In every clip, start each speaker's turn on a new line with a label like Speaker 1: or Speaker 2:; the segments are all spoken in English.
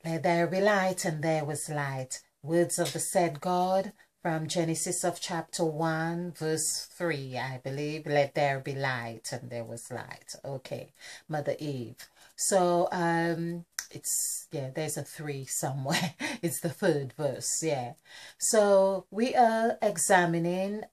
Speaker 1: Let there be light, and there was light. Words of the said God from Genesis of chapter 1, verse 3, I believe. Let there be light, and there was light. Okay, Mother Eve. So, there's a 3 somewhere. It's the 3rd verse, yeah. So we are examining,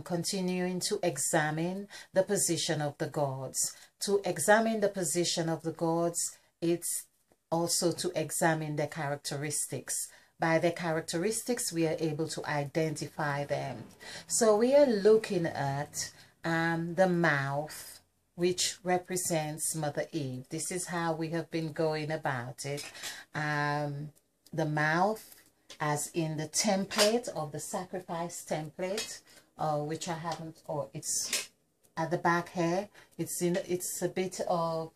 Speaker 1: continuing to examine the position of the gods. To examine the position of the gods, it's also to examine their characteristics. By their characteristics, we are able to identify them. So we are looking at the mouth, which represents Mother Eve. This is how we have been going about it. The mouth, as in the template of the sacrifice template, which I haven't, or it's at the back here. It's a bit of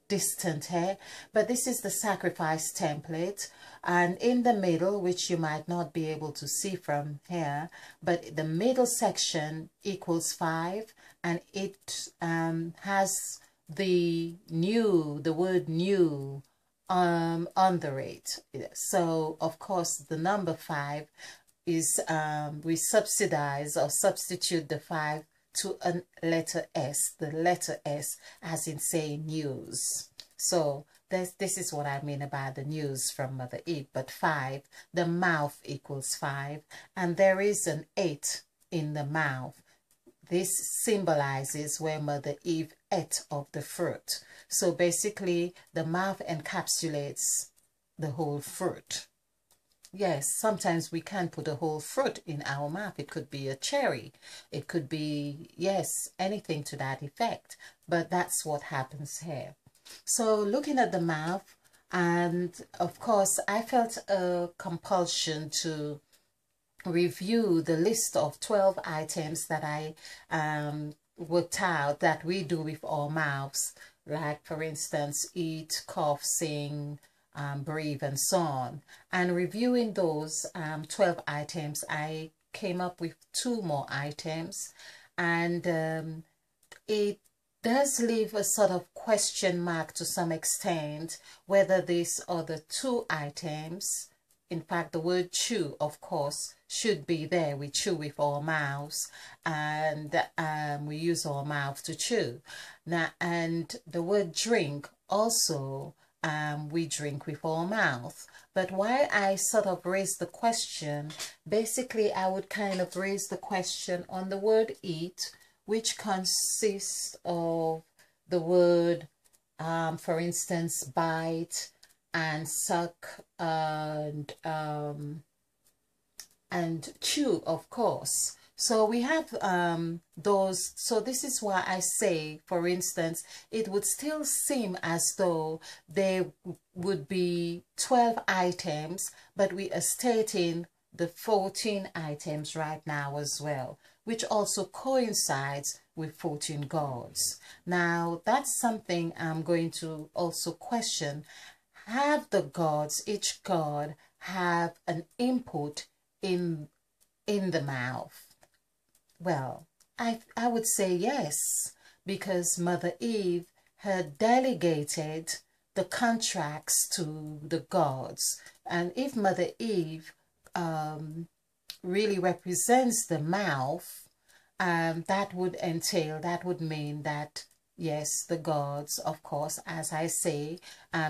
Speaker 1: distant here, but this is the sacrifice template, and in the middle, which you might not be able to see from here, but the middle section equals 5, and it has the word new under it. So of course the number 5 is we subsidize or substitute the 5 to a letter S, the letter S, as in saying news. So this is what I mean about the news from Mother Eve. But 5, the mouth equals 5, and there is an 8 in the mouth. This symbolizes where Mother Eve ate of the fruit. So basically, the mouth encapsulates the whole fruit. Yes, sometimes we can put a whole fruit in our mouth. It could be a cherry. It could be, yes, anything to that effect. But that's what happens here. So looking at the mouth, and of course, I felt a compulsion to review the list of 12 items that I worked out that we do with our mouths. Like, for instance, eat, cough, sing, breathe, and so on. And reviewing those 12 items, I came up with 2 more items, and it does leave a sort of question mark to some extent whether these are the 2 items. In fact, the word chew, of course, should be there. We chew with our mouths, and we use our mouth to chew. Now, and the word drink also, we drink with our mouth. But why I sort of raised the question, basically I would kind of raise the question on the word eat, which consists of the word, for instance, bite and suck and chew, of course. So we have those. So this is why I say, for instance, it would still seem as though there would be 12 items, but we are stating the 14 items right now as well, which also coincides with 14 gods. Now, that's something I'm going to also question. Have the gods, each god, have an input in the mouth? Well, I would say yes, because Mother Eve had delegated the contracts to the gods. And if Mother Eve really represents the mouth, that would entail, that would mean that, yes, the gods, of course, as I say,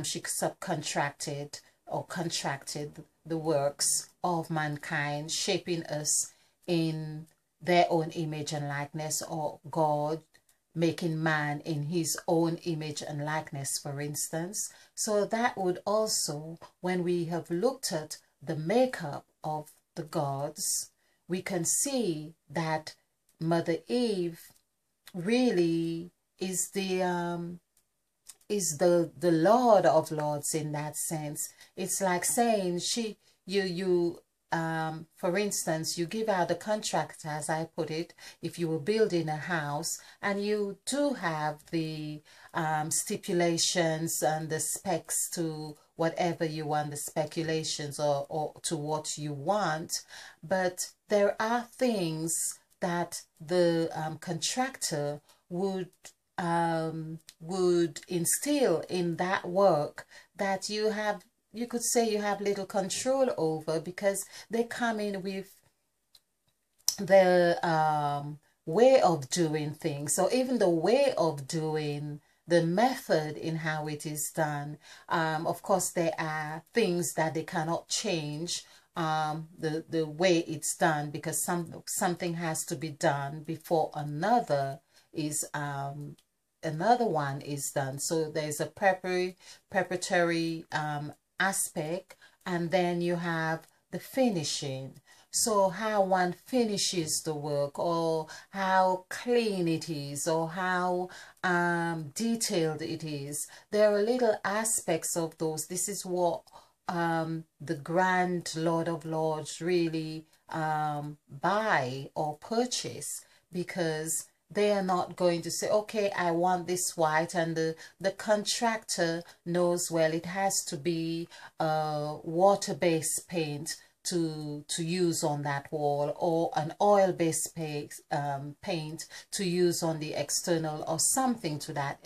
Speaker 1: she subcontracted or contracted the works of mankind, shaping us in their own image and likeness, or God making man in his own image and likeness, for instance. So that would also, when we have looked at the makeup of the gods, we can see that Mother Eve really is the Lord of Lords in that sense. It's like saying for instance, you give out a contract, as I put it, if you were building a house, and you do have the stipulations and the specs to whatever you want, the speculations or to what you want, but there are things that the contractor would instill in that work that you have you could say you have little control over, because they come in with the way of doing things. So even the way of doing, the method in how it is done, of course there are things that they cannot change, the way it's done, because something has to be done before another one is done. So there's a preparatory aspect, and then you have the finishing. So how one finishes the work, or how clean it is, or how detailed it is. There are little aspects of those. This is what the grand Lord of Lords really buy or purchase, because they are not going to say, okay, I want this white, and the contractor knows, well, it has to be water-based paint to use on that wall, or an oil-based paint to use on the external, or something to that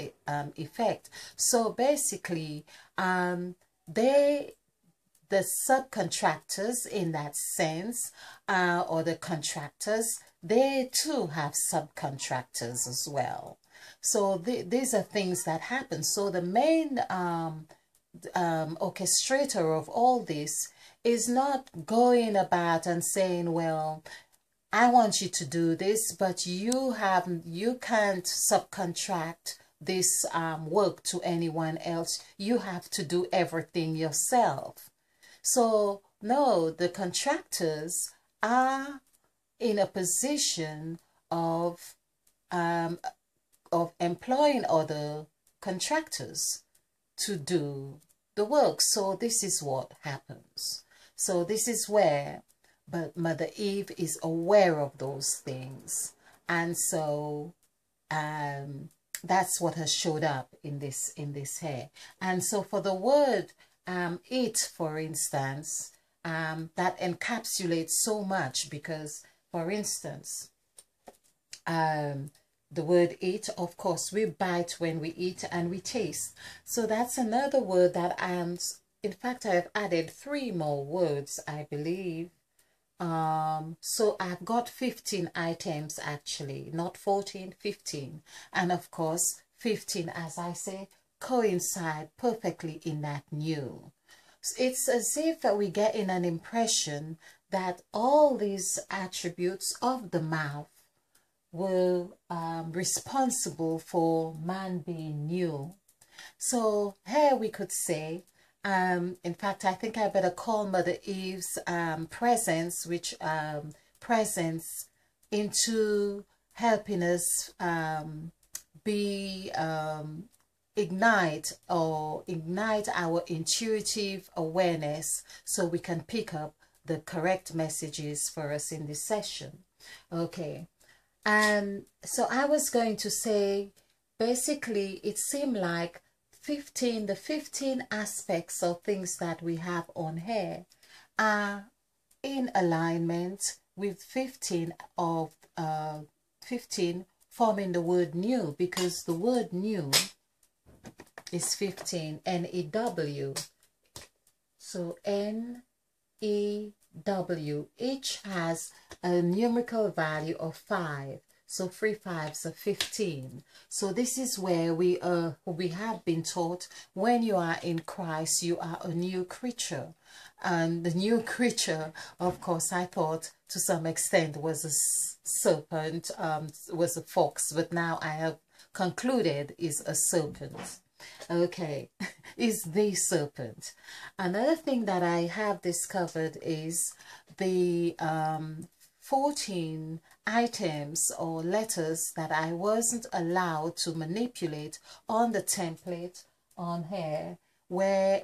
Speaker 1: effect. So basically, the subcontractors in that sense, or the contractors, they too have subcontractors as well. So these are things that happen. So the main orchestrator of all this is not going about and saying, well, I want you to do this, but you can't subcontract this work to anyone else. You have to do everything yourself. So no, the contractors are in a position of employing other contractors to do the work. So this is what happens. So this is where, but Mother Eve is aware of those things, and so that's what has showed up in this hair. And so for the word it, for instance, that encapsulates so much, because, for instance, the word eat, of course, we bite when we eat, and we taste. So that's another word that in fact, I've added 3 more words, I believe. So I've got 15 items, actually, not 14, 15. And of course, 15, as I say, coincide perfectly in that new. It's as if we get in an impression that all these attributes of the mouth were responsible for man being new. So here we could say, in fact, I think I better call Mother Eve's presence, which presence into helping us ignite our intuitive awareness, so we can pick up the correct messages for us in this session. Okay, and so I was going to say, basically, it seemed like the 15 aspects of things that we have on here are in alignment with 15 forming the word new, because the word new is 15, N-E-W. So N-E-W, each has a numerical value of 5. So 3 5s are 15. So this is where we have been taught, when you are in Christ, you are a new creature. And the new creature, of course, I thought to some extent was a serpent, was a fox, but now I have concluded is a serpent. Okay, is the serpent. Another thing that I have discovered is the 14 items or letters that I wasn't allowed to manipulate on the template on here, where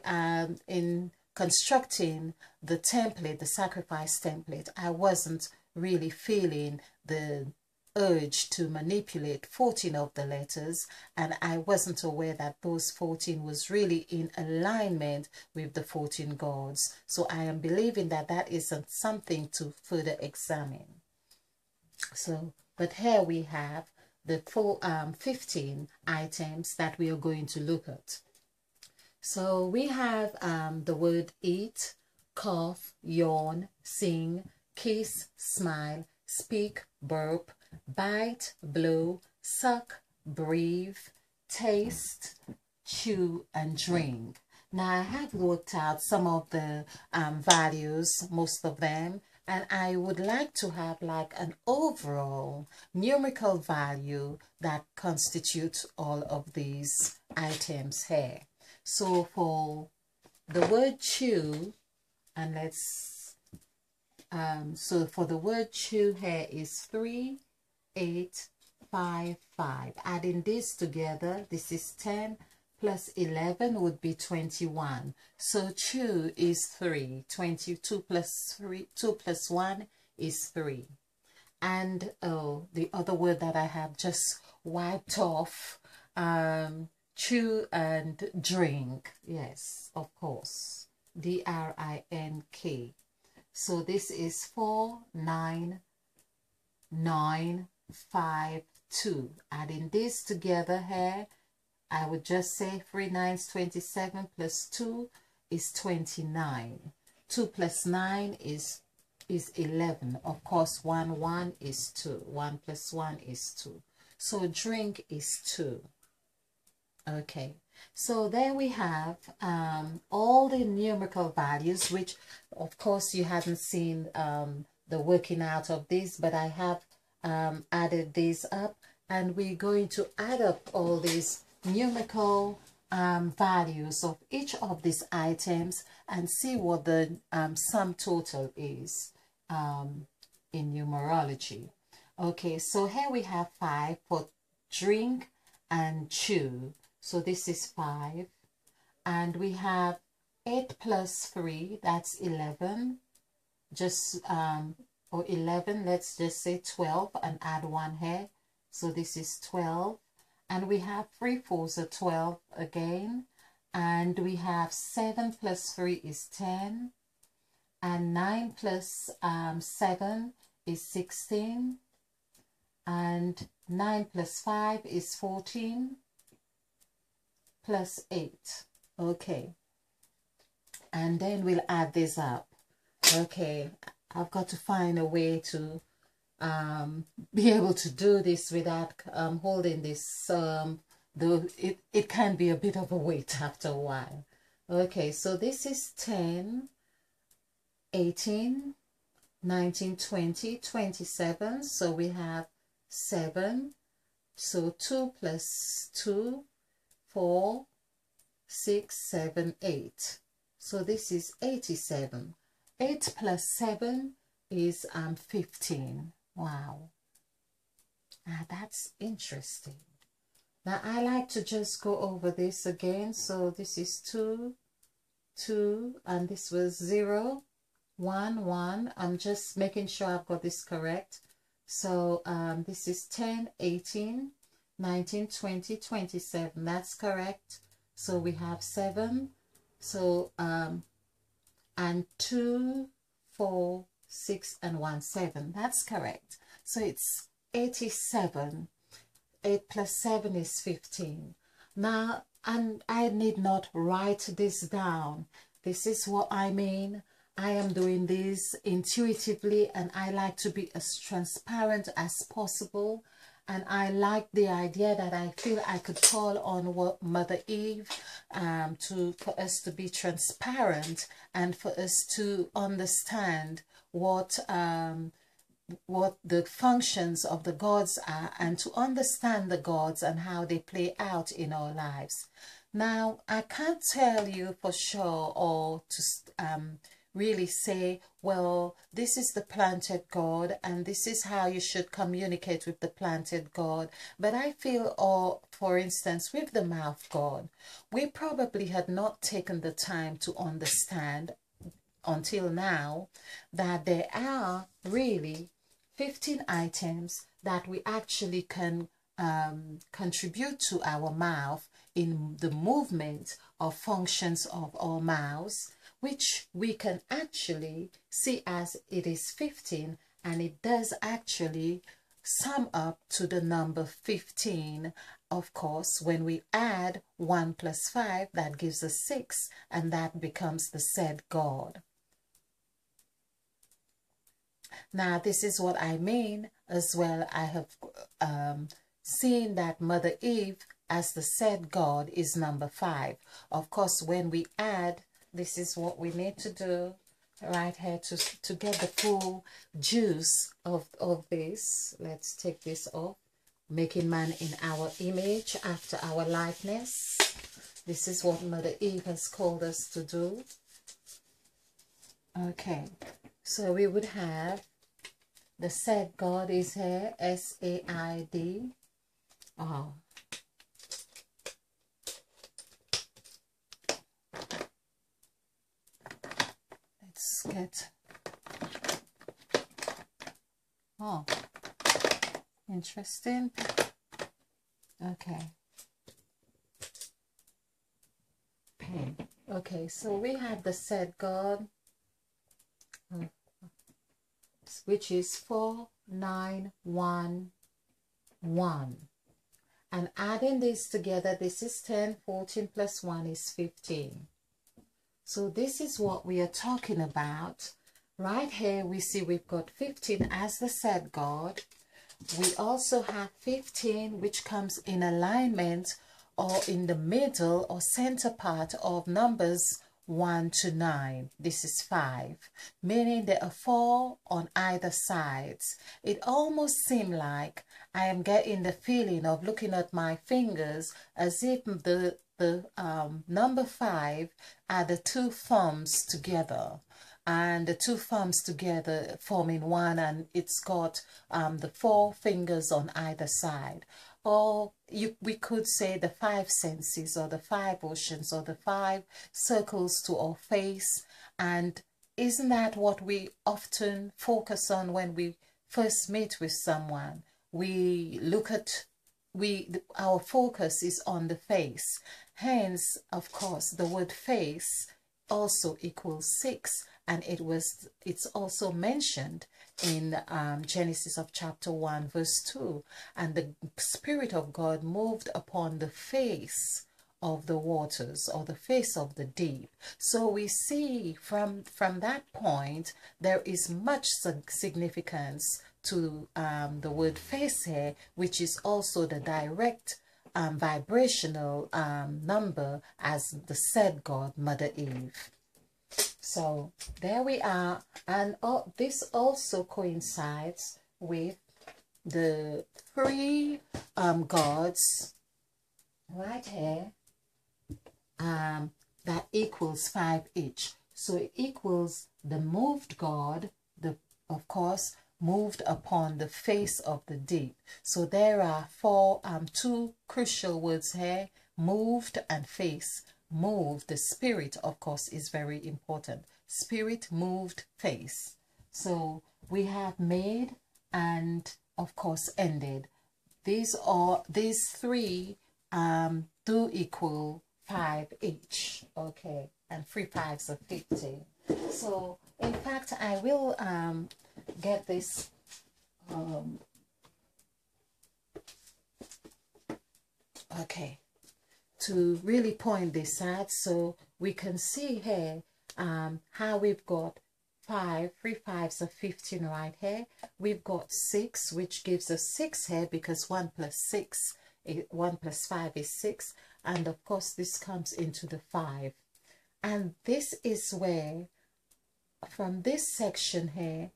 Speaker 1: in constructing the template, the sacrifice template, I wasn't really feeling the urge to manipulate 14 of the letters, and I wasn't aware that those 14 was really in alignment with the 14 gods. So I am believing that that is something to further examine. So, but here we have the full 15 items that we are going to look at. So we have the word eat, cough, yawn, sing, kiss, smile, speak, burp, bite, blow, suck, breathe, taste, chew, and drink. Now I have worked out some of the values, most of them, and I would like to have like an overall numerical value that constitutes all of these items here. So for the word chew, and so for the word chew here is 3, 8, 5, 5. Adding this together, this is 10 plus 11 would be 21. So chew is 3. 22 plus 3, 2 plus 1 is 3. And oh, the other word that I have just wiped off, chew and drink. Yes, of course. D-R-I-N-K. So this is 4, 9, 9, 5, 2. Adding this together here, I would just say 3 9s 27 plus 2 is 29. 2 plus 9 is 11. Of course, 1 is 2. 1 plus 1 is 2. So drink is 2. Okay, so there we have all the numerical values, which of course you haven't seen the working out of this, but I have added these up, and we're going to add up all these numerical values of each of these items and see what the sum total is in numerology. Okay, so here we have 5 for drink and chew. So this is 5. And we have 8 plus 3, that's 11. Just, or 11, let's just say 12 and add 1 here. So this is 12. And we have 3 4s are 12 again. And we have 7 plus 3 is 10. And 9 plus 7 is 16. And 9 plus 5 is 14. Plus 8. Okay. And then we'll add this up. Okay. I've got to find a way to be able to do this without holding this, though it can be a bit of a weight after a while. Okay, so this is 10, 18, 19, 20, 27. So we have 7. So 2 plus 2, 4, 6, 7, 8. So this is 87. 8 plus 7 is 15. Wow. Now that's interesting. Now I like to just go over this again. So this is 2, 2, and this was 0, 1, 1. I'm just making sure I've got this correct. So this is 10, 18, 19, 20, 27. That's correct. So we have 7. So and 2, 4, 6, and 1, 7. That's correct. So it's 87. 8 plus 7 is 15. Now, and I need not write this down. This is what I mean. I am doing this intuitively, and I like to be as transparent as possible. And I like the idea that I feel I could call on what Mother Eve for us to be transparent and for us to understand what the functions of the gods are, and to understand the gods and how they play out in our lives. Now, I can't tell you for sure or to really say, well, this is the planted God and this is how you should communicate with the planted God. But I feel, or for instance, with the mouth God, we probably had not taken the time to understand until now that there are really 15 items that we actually can contribute to our mouth in the movement of functions of our mouths, which we can actually see as it is 15, and it does actually sum up to the number 15 of course, when we add 1 plus 5, that gives us 6, and that becomes the said God. Now, this is what I mean as well. I have seen that Mother Eve as the said God is number 5. Of course, when we add, this is what we need to do right here to get the full juice of this. Let's take this off. Making man in our image, after our likeness. This is what Mother Eve has called us to do. Okay, so we would have the said God is here, S-A-I-D. Oh. Let's get... Oh. Interesting. Okay. Pen. Okay, so we have the said God, which is 4911. And adding this together, this is 10, 14 plus 1 is 15. So this is what we are talking about. Right here we see we've got 15 as the said God. We also have 15 which comes in alignment or in the middle or center part of numbers 1 to 9. This is 5, meaning there are 4 on either sides. It almost seems like I am getting the feeling of looking at my fingers as if the number 5 are the 2 thumbs together. And the 2 thumbs together forming one, and it's got the 4 fingers on either side. Or we could say the 5 senses, or the 5 oceans, or the 5 circles to our face. And isn't that what we often focus on when we first meet with someone? We look at, our focus is on the face. Hence, of course, the word face also equals 6. And it's also mentioned in Genesis of chapter 1 verse 2. And the Spirit of God moved upon the face of the waters, or the face of the deep. So we see from that point there is much significance to the word face here, which is also the direct vibrational number as the said God, Mother Eve. So there we are, and this also coincides with the 3 gods right here that equals 5 each. So it equals the moved God, of course, moved upon the face of the deep. So there are 2 crucial words here: moved and face. Moved, the spirit, of course, is very important. Spirit, moved, face. So we have made and, of course, ended. These 3 do equal 5 each. Okay, and 3 5s are 50. So in fact, I will get this okay, to really point this out, so we can see here how we've got 3 5s of 15 right here. We've got 6, which gives us 6 here, because 1 plus 5 is 6, and of course this comes into the 5. And this is where, from this section here,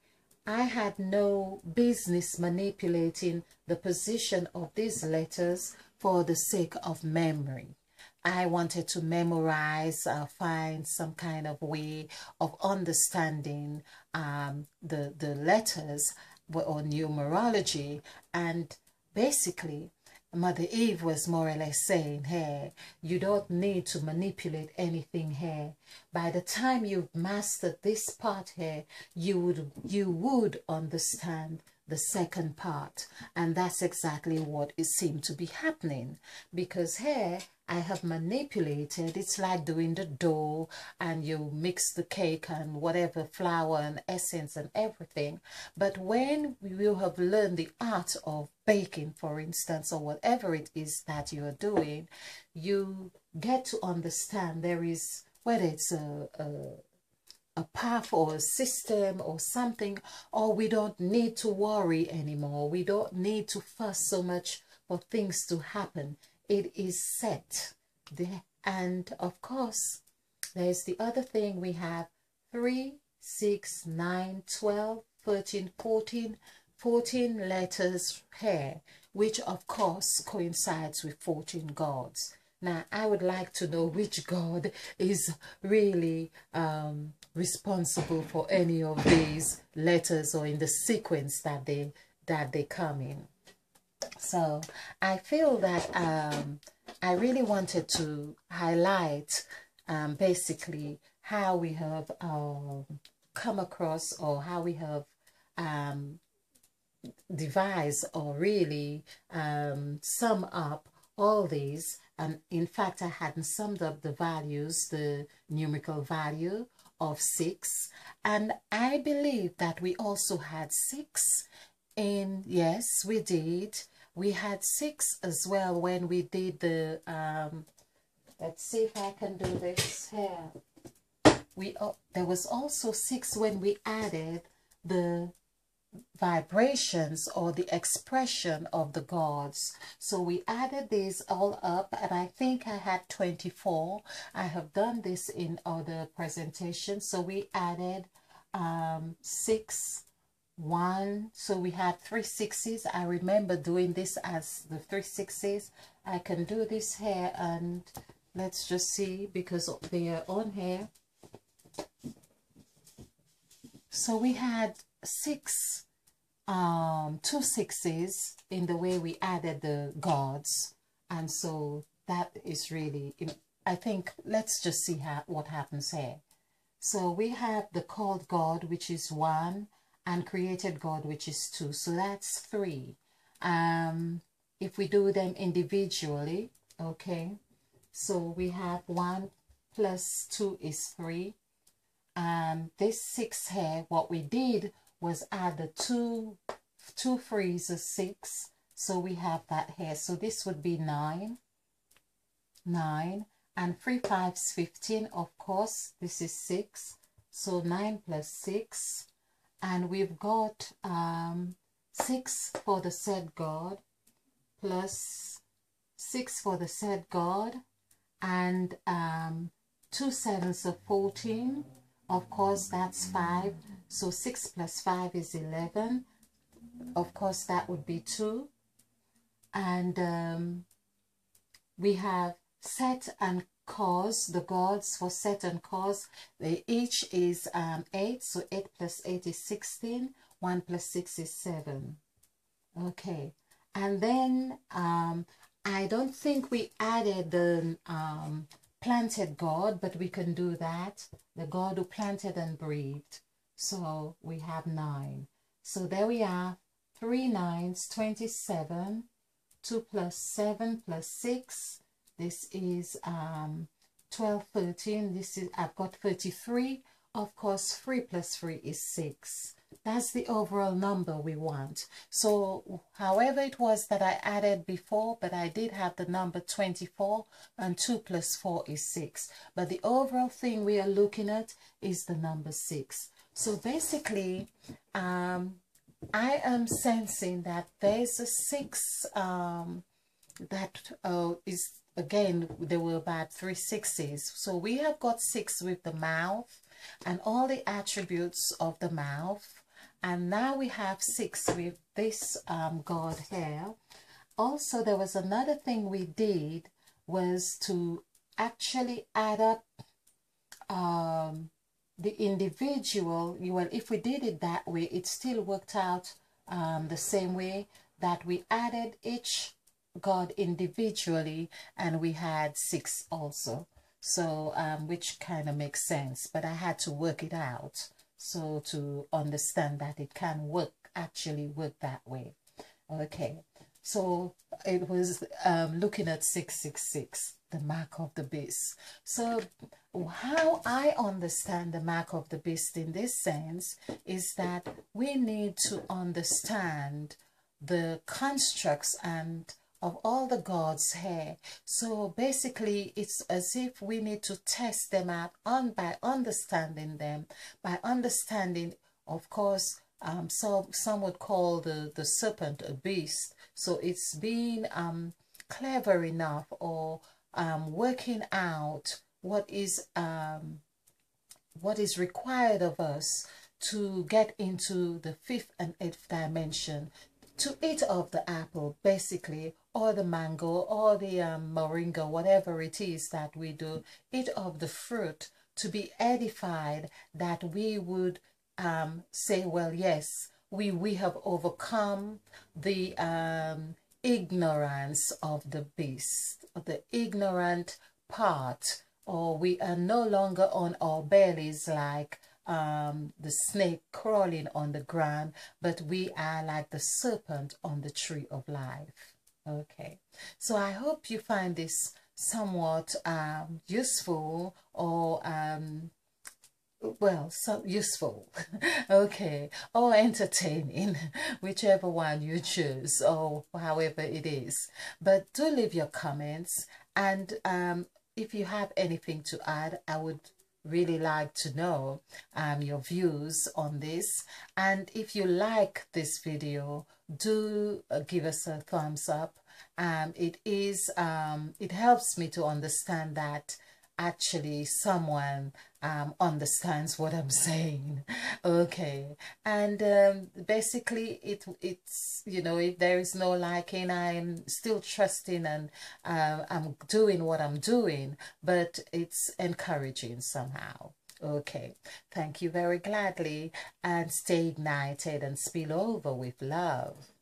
Speaker 1: I had no business manipulating the position of these letters for the sake of memory. I wanted to memorize, find some kind of way of understanding the letters or numerology. And basically, Mother Eve was more or less saying, hey, you don't need to manipulate anything here. By the time you've mastered this part here, you would understand the second part. And that's exactly what it seemed to be happening, because here I have manipulated. It's like doing the dough, and you mix the cake and whatever, flour and essence and everything. But when you have learned the art of baking, for instance, or whatever it is that you are doing, you get to understand there is, whether it's a path or a system or something, or we don't need to worry anymore. We don't need to fuss so much for things to happen. It is set there. And of course, there's the other thing. We have 3, 6, 9, 12, 13, 14, 14 letters here, which of course coincides with 14 gods. Now, I would like to know which god is really responsible for any of these letters, or in the sequence that they come in. So I feel that I really wanted to highlight basically how we have come across, or how we have devised, or really sum up all these. And in fact, I hadn't summed up the values, the numerical value of 6. And I believe that we also had 6 in, yes, we did. We had 6 as well when we did the, let's see if I can do this here. There was also 6 when we added the vibrations, or the expression of the gods. So we added these all up, and I think I had 24. I have done this in other presentations. So we added 6, 1, so we had 3 6s. I remember doing this as the 3 6s. I can do this here, and let's just see, because they are on here. So we had 6 2 6s in the way we added the gods, and so that is really, I think, let's just see what happens here. So we have the called God, which is 1, and created God, which is 2, so that's 3. If we do them individually, okay, so we have 1 plus 2 is 3. This 6 here, what we did was add the 2 3s is 6, so we have that here. So this would be 9, and 3 5s 15, of course. This is 6, so 9 plus 6, and we've got 6 for the said God, plus 6 for the said God, and 2 7s are 14. Of course, that's 5. So 6 plus 5 is 11. Of course, that would be 2. And we have Set and Cause, the gods for Set and Cause. They each is 8. So 8 plus 8 is 16. 1 plus 6 is 7. Okay. And then I don't think we added the planted God, but we can do that. The God who planted and breathed. So we have 9. So there we are. 3 9s, 27. 2 plus 7 plus 6. This is 12, 13. This is, I've got 33. Of course, 3 plus 3 is 6. That's the overall number we want. So however it was that I added before, but I did have the number 24, and 2 plus 4 is 6. But the overall thing we are looking at is the number 6. So basically, I am sensing that there's a 6 that is, again, there were about 3 6s. So we have got 6 with the mouth and all the attributes of the mouth. And now we have 6 with this God here. Also, there was another thing we did, was to actually add up the individual. Well, if we did it that way, it still worked out the same way, that we added each God individually, and we had 6 also. So which kind of makes sense, but I had to work it out so to understand that it can work actually work that way. Okay, so it was looking at 666, the mark of the beast. So how I understand the mark of the beast in this sense is that we need to understand the constructs and of all the gods here. So basically it's as if we need to test them out by understanding them, by understanding, of course, so some would call the serpent a beast. So it's being clever enough, or working out what is required of us to get into the fifth and eighth dimension, to eat of the apple basically, or the mango, or the moringa, whatever it is that we do, eat of the fruit, to be edified, that we would say, well, yes, we have overcome the ignorance of the beast, the ignorant part, or we are no longer on our bellies like the snake crawling on the ground, but we are like the serpent on the tree of life. Okay, so I hope you find this somewhat useful, or well, so useful, okay, or entertaining, whichever one you choose, or however it is. But do leave your comments, and if you have anything to add, I would really like to know your views on this. And if you like this video, do give us a thumbs up. It helps me to understand that actually someone understands what I'm saying. Okay, and basically it's, you know, if there is no liking, I'm still trusting, and I'm doing what I'm doing, but it's encouraging somehow. Okay, thank you very gladly, and stay ignited and spill over with love.